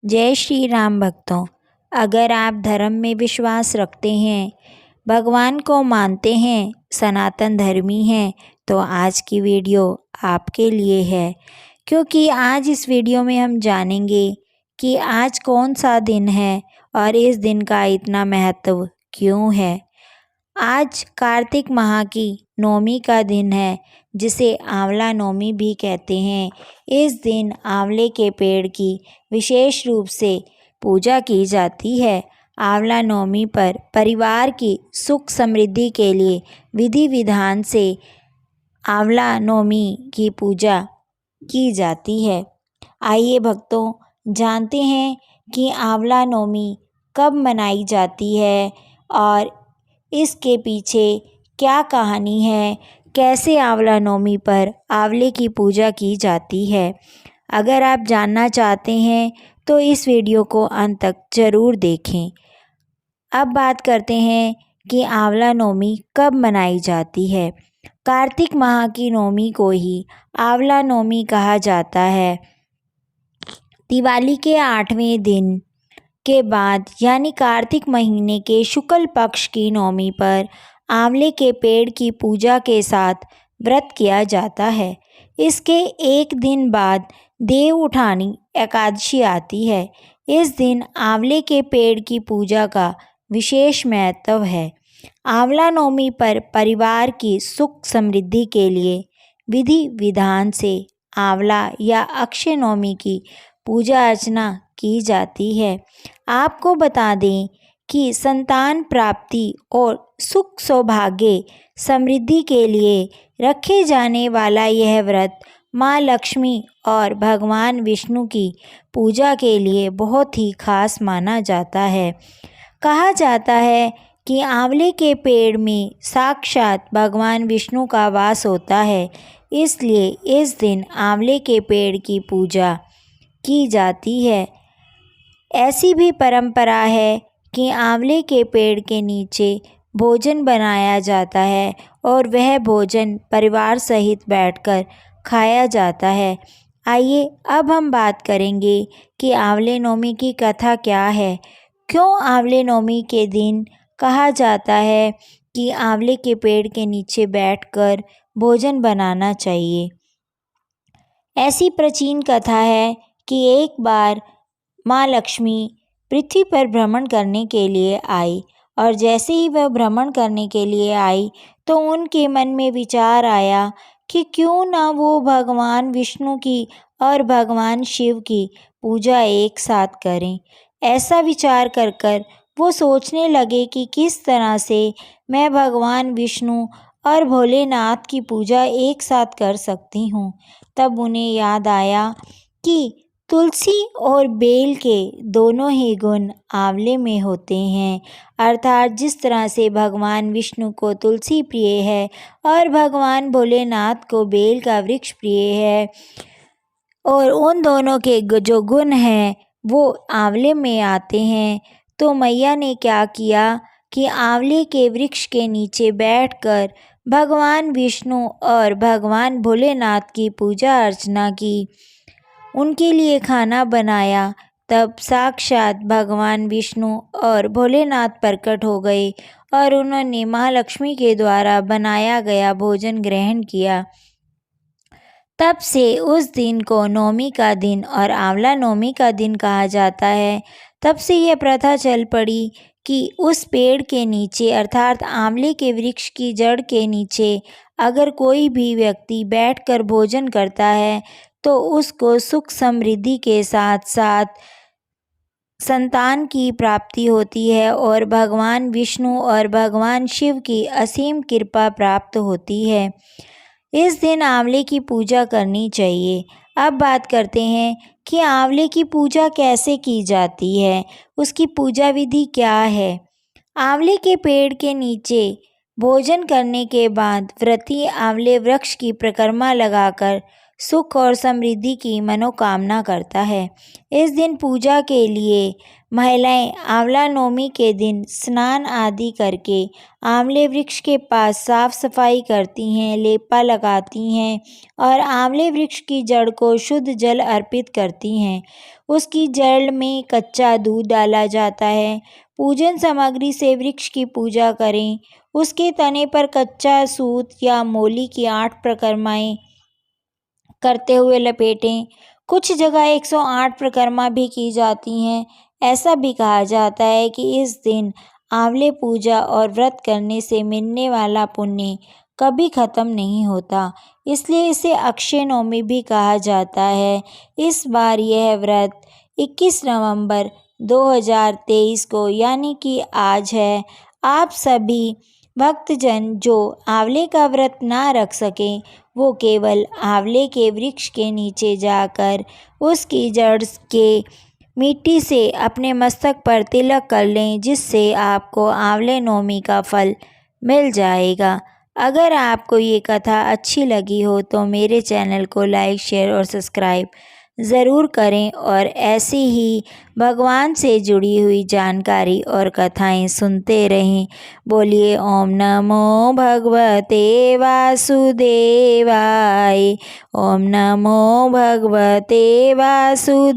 जय श्री राम भक्तों। अगर आप धर्म में विश्वास रखते हैं, भगवान को मानते हैं, सनातन धर्मी हैं, तो आज की वीडियो आपके लिए है। क्योंकि आज इस वीडियो में हम जानेंगे कि आज कौन सा दिन है और इस दिन का इतना महत्व क्यों है। आज कार्तिक माह की नौमी का दिन है, जिसे आंवला नौमी भी कहते हैं। इस दिन आंवले के पेड़ की विशेष रूप से पूजा की जाती है। आंवला नौमी पर परिवार की सुख समृद्धि के लिए विधि विधान से आंवला नौमी की पूजा की जाती है। आइए भक्तों, जानते हैं कि आंवला नौमी कब मनाई जाती है और इसके पीछे क्या कहानी है, कैसे आंवला नौमी पर आंवले की पूजा की जाती है। अगर आप जानना चाहते हैं तो इस वीडियो को अंत तक ज़रूर देखें। अब बात करते हैं कि आंवला नौमी कब मनाई जाती है। कार्तिक माह की नौमी को ही आंवला नौमी कहा जाता है। दिवाली के 8वें दिन के बाद यानी कार्तिक महीने के शुक्ल पक्ष की नौमी पर आंवले के पेड़ की पूजा के साथ व्रत किया जाता है। इसके एक दिन बाद देव उठानी एकादशी आती है। इस दिन आंवले के पेड़ की पूजा का विशेष महत्व है। आंवला नौमी पर परिवार की सुख समृद्धि के लिए विधि विधान से आंवला या अक्षय नौमी की पूजा अर्चना की जाती है। आपको बता दें कि संतान प्राप्ति और सुख सौभाग्य समृद्धि के लिए रखे जाने वाला यह व्रत माँ लक्ष्मी और भगवान विष्णु की पूजा के लिए बहुत ही खास माना जाता है। कहा जाता है कि आंवले के पेड़ में साक्षात भगवान विष्णु का वास होता है, इसलिए इस दिन आंवले के पेड़ की पूजा की जाती है। ऐसी भी परंपरा है कि आंवले के पेड़ के नीचे भोजन बनाया जाता है और वह भोजन परिवार सहित बैठकर खाया जाता है। आइए अब हम बात करेंगे कि आंवले नौमी की कथा क्या है। क्यों आंवले नौमी के दिन कहा जाता है कि आंवले के पेड़ के नीचे बैठकर भोजन बनाना चाहिए। ऐसी प्राचीन कथा है कि एक बार माँ लक्ष्मी पृथ्वी पर भ्रमण करने के लिए आई और जैसे ही वह भ्रमण करने के लिए आई तो उनके मन में विचार आया कि क्यों ना वो भगवान विष्णु की और भगवान शिव की पूजा एक साथ करें। ऐसा विचार कर वो सोचने लगे कि किस तरह से मैं भगवान विष्णु और भोलेनाथ की पूजा एक साथ कर सकती हूँ। तब उन्हें याद आया कि तुलसी और बेल के दोनों ही गुण आंवले में होते हैं। अर्थात जिस तरह से भगवान विष्णु को तुलसी प्रिय है और भगवान भोलेनाथ को बेल का वृक्ष प्रिय है, और उन दोनों के जो गुण हैं वो आंवले में आते हैं, तो मैया ने क्या किया कि आंवले के वृक्ष के नीचे बैठकर भगवान विष्णु और भगवान भोलेनाथ की पूजा अर्चना की, उनके लिए खाना बनाया। तब साक्षात भगवान विष्णु और भोलेनाथ प्रकट हो गए और उन्होंने महालक्ष्मी के द्वारा बनाया गया भोजन ग्रहण किया। तब से उस दिन को नौमी का दिन और आंवला नौमी का दिन कहा जाता है। तब से यह प्रथा चल पड़ी कि उस पेड़ के नीचे अर्थात आंवले के वृक्ष की जड़ के नीचे अगर कोई भी व्यक्ति बैठकर भोजन करता है तो उसको सुख समृद्धि के साथ साथ संतान की प्राप्ति होती है और भगवान विष्णु और भगवान शिव की असीम कृपा प्राप्त होती है। इस दिन आंवले की पूजा करनी चाहिए। अब बात करते हैं कि आंवले की पूजा कैसे की जाती है, उसकी पूजा विधि क्या है। आंवले के पेड़ के नीचे भोजन करने के बाद व्रती आंवले वृक्ष की परिक्रमा लगाकर सुख और समृद्धि की मनोकामना करता है। इस दिन पूजा के लिए महिलाएं आंवला नवमी के दिन स्नान आदि करके आंवले वृक्ष के पास साफ सफाई करती हैं, लेपा लगाती हैं और आंवले वृक्ष की जड़ को शुद्ध जल अर्पित करती हैं। उसकी जड़ में कच्चा दूध डाला जाता है। पूजन सामग्री से वृक्ष की पूजा करें। उसके तने पर कच्चा सूत या मोली की 8 परिक्रमाएं करते हुए लपेटें। कुछ जगह 108 परिक्रमा भी की जाती हैं। ऐसा भी कहा जाता है कि इस दिन आंवले पूजा और व्रत करने से मिलने वाला पुण्य कभी खत्म नहीं होता, इसलिए इसे अक्षय नवमी भी कहा जाता है। इस बार यह व्रत 21 नवंबर 2023 को यानी कि आज है। आप सभी भक्तजन जो आंवले का व्रत ना रख सकें, वो केवल आंवले के वृक्ष के नीचे जाकर उसकी जड़ के मिट्टी से अपने मस्तक पर तिलक कर लें, जिससे आपको आंवले नवमी का फल मिल जाएगा। अगर आपको ये कथा अच्छी लगी हो तो मेरे चैनल को लाइक, शेयर और सब्सक्राइब ज़रूर करें और ऐसी ही भगवान से जुड़ी हुई जानकारी और कथाएं सुनते रहें। बोलिए ओम नमो भगवते वासुदेवाय। ओम नमो भगवते वासुदेवाय।